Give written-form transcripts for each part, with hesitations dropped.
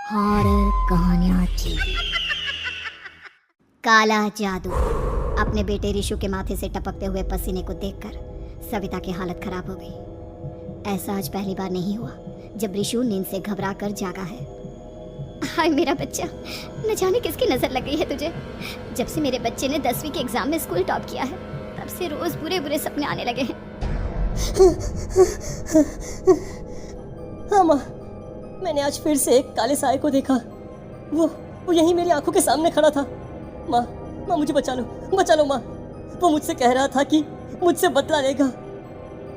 Horror कहानियाँ थी। काला जादू। अपने बेटे रिशु के माथे से टपकते हुए पसीने को देखकर सविता की हालत खराब हो गई। ऐसा आज पहली बार नहीं हुआ जब रिशु नींद से घबरा कर जागा है। हाय मेरा बच्चा, न जाने किसकी नजर लग गई है तुझे। जब से मेरे बच्चे ने 10वीं के एग्जाम में स्कूल टॉप किया है तब से रोज बुरे बुरे सपने आने लगे हैं। हाँ माँ, मैंने आज फिर से एक काले साए को देखा। वो यहीं मेरी आंखों के सामने खड़ा था। माँ मुझे बचा लो माँ। वो मुझसे कह रहा था कि मुझसे बदला लेगा।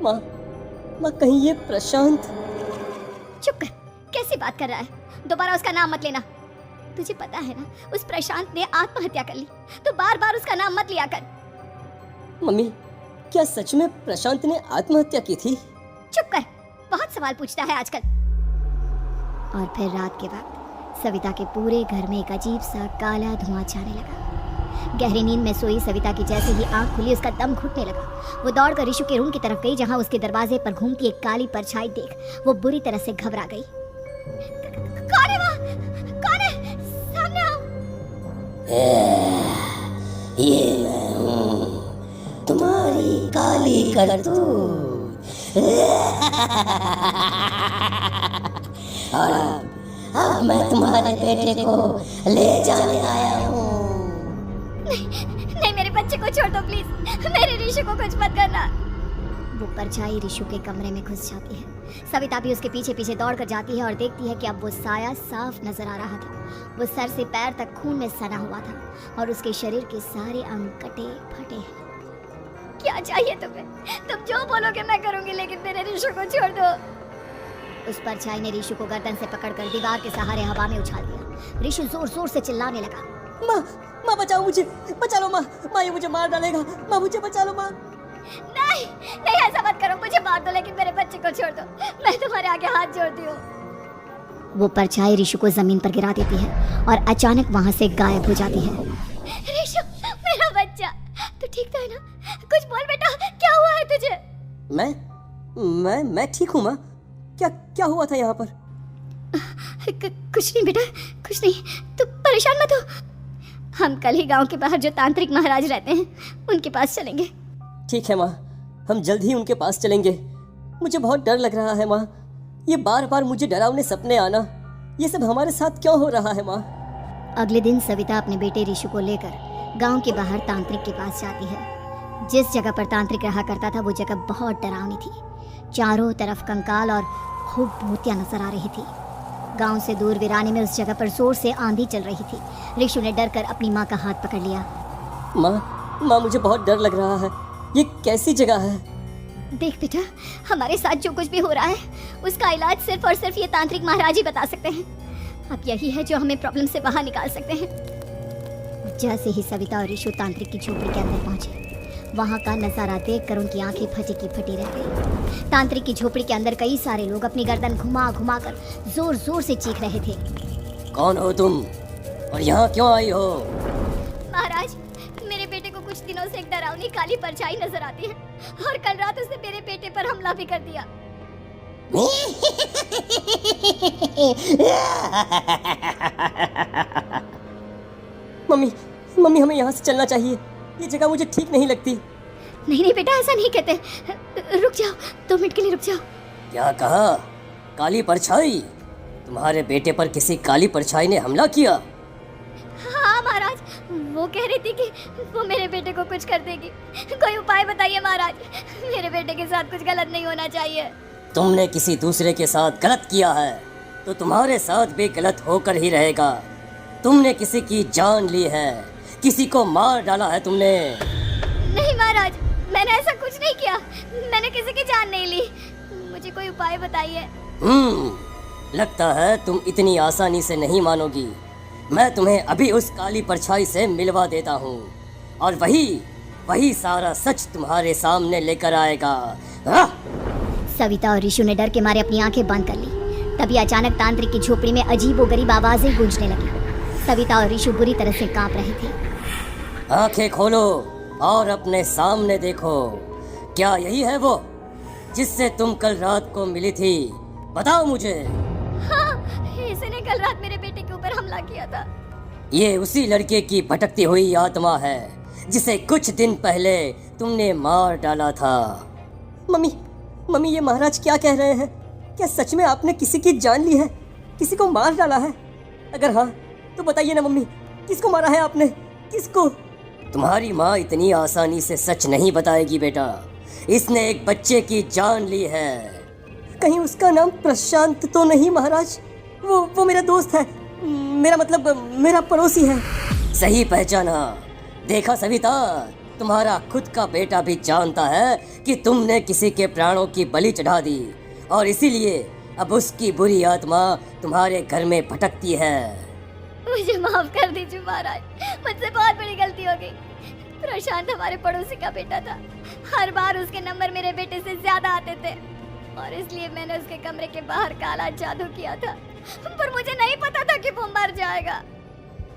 माँ कहीं ये प्रशांत। चुप कर, कैसी बात कर रहा है? दोबारा उसका नाम मत लेना। तुझे पता है ना, उस प्रशांत ने आत्महत्या कर ली, तो बार बार उसका नाम मत लिया कर। मम्मी, क्या सच में प्रशांत ने आत्महत्या की थी? चुप कर, बहुत सवाल पूछता है आजकल। और फिर रात के वक्त सविता के पूरे घर में एक अजीब सा काला धुआं छाने लगा। गहरी नींद में सोई सविता की जैसे ही आंख खुली उसका दम घुटने लगा। वो दौड़कर रिशु के रूम की तरफ गई जहां उसके दरवाजे पर घूमती एक काली परछाई देख वो बुरी तरह से घबरा गई। कौन है वहाँ? कौन है? सामने आओ। ये मैं हूँ, तुम्हारी काली करतूत। और अब मैं तुम्हारे बेटे को ले जाने आया हूँ। नहीं, मेरे बच्चे को छोड़ दो प्लीज। मेरे रिशु को कुछ मत करना। वो परछाई रिशु के कमरे में घुस जाती है। सविता भी उसके पीछे पीछे दौड़कर जाती है और देखती है कि अब वो साया साफ नजर आ रहा था। वो सर से पैर तक खून में सना हुआ था और उसके शरीर के सारे अंग कटे फटे हैं। क्या चाहिए तुम्हें? तुम जो बोलोगे मैं करूंगी, लेकिन मेरे रिशु को छोड़ दो। उस परछाई ने रिशु को गर्दन से पकड़कर दीवार के सहारे हवा में उछाल दिया। रिशु जोर जोर से चिल्लाने लगा। माँ बचाओ मुझे, बचा लो माँ, ये मुझे मार डालेगा। माँ मुझे बचा लो माँ। नहीं, ऐसा मत करो, मुझे मार दो लेकिन मेरे बच्चे को छोड़ दो। मैं तुम्हारे आगे हाथ जोड़ती हूँ। वो परछाई रिशु को जमीन पर गिरा देती है और अचानक वहाँ से गायब हो जाती है। रिशु, मेरा बच्चा, तू ठीक तो है ना? कुछ बोल बेटा, क्या हुआ है तुझे? मैं ठीक हूँ माँ। क्या हुआ था यहाँ पर? कुछ नहीं बेटा, कुछ नहीं। तू परेशान मत हो। हम कल ही गांव के बाहर जो तांत्रिक महाराज रहते हैं उनके पास चलेंगे। ठीक है माँ, हम जल्द ही उनके पास चलेंगे। मुझे बहुत डर लग रहा है माँ। ये बार बार मुझे डरावने सपने आना, ये सब हमारे साथ क्यों हो रहा है माँ? अगले दिन सविता अपने बेटे रिशु को लेकर गांव के बाहर तांत्रिक के पास जाती है। जिस जगह पर तांत्रिक रहा करता था वो जगह बहुत डरावनी थी। चारों तरफ कंकाल और खूब भूतियां नजर आ रही थी। गांव से दूर वीराने में उस जगह पर जोर से आंधी चल रही थी। रिशु ने डर कर अपनी माँ का हाथ पकड़ लिया। माँ मुझे बहुत डर लग रहा है। ये कैसी जगह है? देख बेटा, हमारे साथ जो कुछ भी हो रहा है उसका इलाज सिर्फ और सिर्फ ये तांत्रिक महाराज ही बता सकते हैं। अब यही है जो हमें प्रॉब्लम से बाहर निकाल सकते हैं। जैसे ही सविता और रिशु तांत्रिक की झोपड़ी के अंदर पहुंचे, वहां का नजारा देखकर उनकी आंखें फटी की फटी रह गई। तांत्रिक की झोपड़ी के अंदर कई सारे लोग अपनी गर्दन घुमा घुमा कर जोर जोर से चीख रहे थे। कौन हो तुम और यहाँ क्यों आई हो? महाराज, मेरे बेटे को कुछ दिनों से एक डरावनी काली परछाई नजर आती है और कल रात उसने मेरे बेटे पर हमला भी कर दिया। मम्मी हमें यहाँ से चलना चाहिए। ये जगह मुझे ठीक नहीं लगती। नहीं बेटा, ऐसा नहीं कहते। रुक जाओ, 2 मिनट के लिए रुक जाओ। क्या कहा? काली परछाई? तुम्हारे बेटे पर किसी काली परछाई ने हमला किया? हाँ महाराज, वो कह रही थी कि वो मेरे बेटे को कुछ कर देगी। कोई उपाय बताइए महाराज, मेरे बेटे के साथ कुछ गलत नहीं होना चाहिए। तुमने किसी दूसरे के साथ गलत किया है तो तुम्हारे साथ भी गलत होकर ही रहेगा। तुमने किसी की जान ली है, किसी को मार डाला है तुमने। नहीं महाराज, मैंने ऐसा कुछ नहीं किया। मैंने किसी की जान नहीं ली। मुझे कोई उपाय बताइए। लगता है तुम इतनी आसानी से नहीं मानोगी। मैं तुम्हें अभी उस काली परछाई से मिलवा देता हूँ और वही सारा सच तुम्हारे सामने लेकर आएगा। सविता और रिशु ने डर के मारे अपनी आंखें बंद कर ली। तभी अचानक तांत्रिक की झोपड़ी में अजीबोगरीब आवाजें गूंजने लगी। सविता और रिशु बुरी तरह से कांप रहे थे। आंखें खोलो और अपने सामने देखो। क्या यही है वो जिससे तुम कल रात को मिली थी? बताओ मुझे। हाँ, इसने कल रात मेरे बेटे के ऊपर हमला किया था। ये उसी लड़के की भटकती हुई आत्मा है जिसे कुछ दिन पहले तुमने मार डाला था। मम्मी ये महाराज क्या कह रहे हैं? क्या सच में आपने किसी की जान ली है? किसी को मार डाला है? अगर हाँ तो बताइए ना मम्मी, किसको मारा है आपने? किसको? तुम्हारी माँ इतनी आसानी से सच नहीं बताएगी बेटा। इसने एक बच्चे की जान ली है। कहीं उसका नाम प्रशांत तो नहीं महाराज? वो मेरा दोस्त है, मेरा मतलब मेरा पड़ोसी है। सही पहचाना। देखा सविता, तुम्हारा खुद का बेटा भी जानता है कि तुमने किसी के प्राणों की बलि चढ़ा दी और इसीलिए अब उसकी बुरी आत्मा तुम्हारे घर में भटकती है। मुझे माफ कर दीजिए महाराज, मुझसे बहुत बड़ी गलती हो गई। प्रशांत हमारे पड़ोसी का बेटा था। हर बार उसके नंबर मेरे बेटे से ज्यादा आते थे और इसलिए मैंने उसके कमरे के बाहर काला जादू किया था, पर मुझे नहीं पता था कि वो मर जाएगा।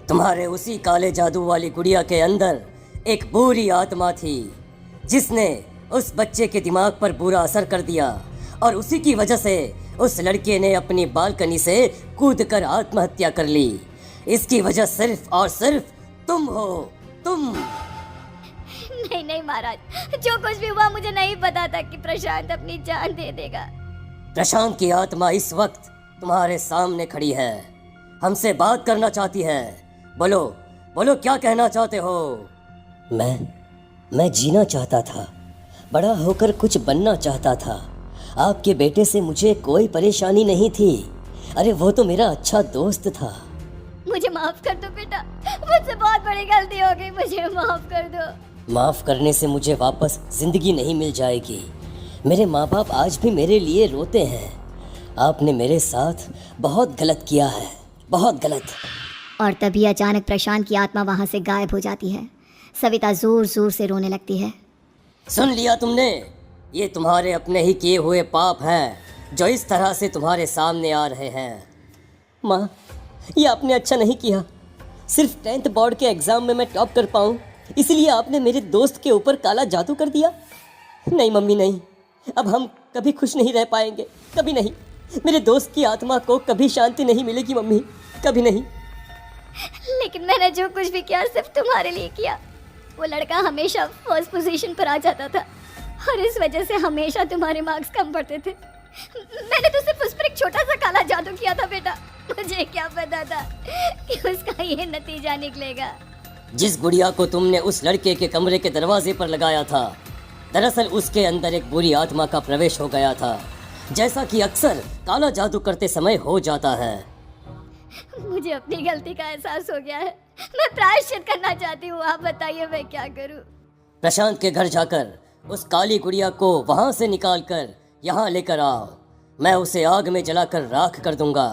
तुम्हारे उसी काले जादू वाली गुड़िया के अंदर एक बुरी आत्मा थी जिसने उस बच्चे के दिमाग पर बुरा असर कर दिया और उसी की वजह से उस लड़के ने अपनी बालकनी से कूदकर आत्महत्या कर ली। इसकी वजह सिर्फ और सिर्फ तुम हो, तुम। नहीं महाराज, जो कुछ भी हुआ मुझे नहीं पता था कि प्रशांत अपनी जान दे देगा। प्रशांत की आत्मा इस वक्त तुम्हारे सामने खड़ी है, हमसे बात करना चाहती है। बोलो बोलो, क्या कहना चाहते हो? मैं जीना चाहता था, बड़ा होकर कुछ बनना चाहता था। आपके बेटे से मुझे कोई परेशानी नहीं थी। अरे वो तो मेरा अच्छा दोस्त था। मुझे माफ कर दो बेटा, मुझसे बहुत बड़ी गलती हो गई, मुझे माफ कर दो। माफ करने से मुझे वापस जिंदगी नहीं मिल जाएगी। मेरे माँ बाप आज भी मेरे लिए रोते हैं। आपने मेरे साथ बहुत गलत किया है, बहुत गलत। और तभी अचानक प्रशांत की आत्मा वहां से गायब हो जाती है। सविता जोर जोर से रोने लगती है। सुन लिया तुमने? ये तुम्हारे अपने ही किए हुए पाप हैं जो इस तरह से तुम्हारे सामने आ रहे हैं। माँ, ये आपने अच्छा नहीं किया। सिर्फ 10th बोर्ड के एग्जाम में मैं टॉप कर पाऊँ इसलिए आपने मेरे दोस्त के ऊपर काला जादू कर दिया। नहीं मम्मी नहीं, अब हम कभी खुश नहीं रह पाएंगे, कभी नहीं। मेरे दोस्त की आत्मा को कभी शांति नहीं मिलेगी मम्मी, कभी नहीं। लेकिन मैंने जो कुछ भी किया सिर्फ तुम्हारे लिए किया। वो लड़का हमेशा फर्स्ट पोजीशन पर आ जाता था और इस वजह से हमेशा तुम्हारे मार्क्स कम पड़ते थे। मैंने तो सिर्फ उस पर एक छोटा सा काला जादू किया था बेटा। मुझे क्या पता था कि उसका ये नतीजा निकलेगा। जिस गुड़िया को तुमने उस लड़के के कमरे के दरवाजे पर लगाया था, दरअसल उसके अंदर एक बुरी आत्मा का प्रवेश हो गया था, जैसा कि अक्सर काला जादू करते समय हो जाता है। मुझे अपनी गलती का एहसास हो गया है। मैं प्रायश्चित करना चाहती हूँ, आप बताइए मैं क्या करूँ? प्रशांत के घर जाकर उस काली गुड़िया को वहां से निकालकर यहाँ लेकर आओ। मैं उसे आग में जलाकर राख कर दूंगा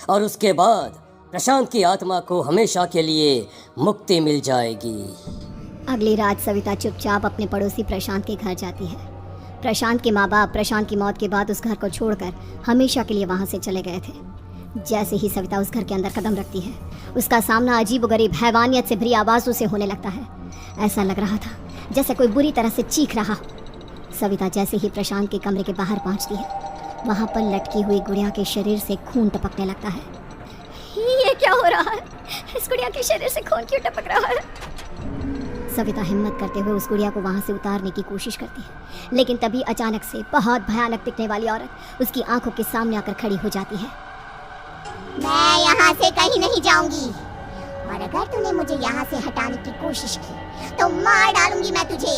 और उसके बाद प्रशांत की आत्मा को हमेशा के लिए मुक्ति मिल जाएगी। अगली रात सविता चुपचाप अपने पड़ोसी प्रशांत के घर जाती है। प्रशांत के माँ बाप प्रशांत की मौत के बाद उस घर को छोड़कर हमेशा के लिए वहाँ से चले गए थे। जैसे ही सविता उस घर के अंदर कदम रखती है, उसका सामना अजीबोगरीब हैवानियत से भरी आवाज़ों से होने लगता है। ऐसा लग रहा था जैसे कोई बुरी तरह से चीख रहा। सविता जैसे ही प्रशांत के कमरे के बाहर पहुंचती है, वहां पर लटकी हुई गुड़िया के शरीर से खून टपकने लगता है। ये क्या हो रहा है? इस गुड़िया के शरीर से खून क्यों टपक रहा है? सविता हिम्मत करते हुए उस गुड़िया को वहां से उतारने की कोशिश करती है, लेकिन तभी अचानक से बहुत भयानक दिखने वाली औरत उसकी आंखों के सामने आकर खड़ी हो जाती है। मैं यहाँ से कहीं नहीं जाऊंगी और अगर तूने मुझे यहाँ से हटाने की कोशिश की तो मार डालूंगी मैं तुझे।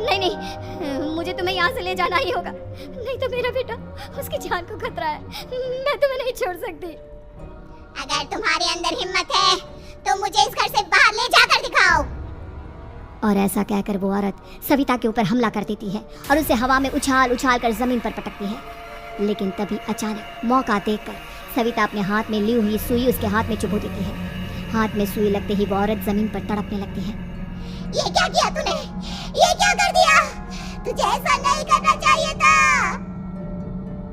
नहीं, मुझे तुम्हें यहाँ से ले जाना ही होगा, नहीं तो मेरा बेटा, उसकी जान को खतरा है। मैं तुम्हें नहीं छोड़ सकती। अगर तुम्हारे अंदर हिम्मत है तो मुझे इस घर से बाहर ले जाकर दिखाओ। और ऐसा कहकर वो औरत सविता के ऊपर हमला कर देती है और उसे हवा में उछाल उछाल कर जमीन पर पटकती है। लेकिन तभी अचानक मौका देखकर सविता अपने हाथ में ली हुई सुई उसके हाथ में चुभो देती है। हाथ में सुई लगते ही वो औरत जमीन पर तड़पने लगती है। ये क्या किया तूने? ये क्या कर दिया? तुझे ऐसा नहीं करना चाहिए था।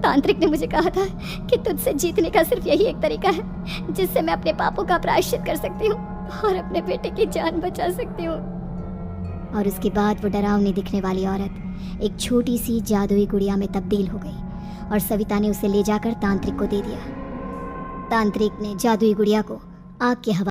तांत्रिक ने मुझे कहा था कि तुझसे जीतने का सिर्फ यही एक तरीका है जिससे मैं अपने पापों का प्रायश्चित कर सकती हूँ और अपने बेटे की जान बचा सकती हूँ। और उसके बाद वो डरावनी दिखने वाली औरत एक छोटी सी जादुई गुड़िया में तब्दील हो गई और सविता ने उसे ले जाकर तांत्रिक को दे दिया। तांत्रिक ने जादुई गुड़िया को आग के हवा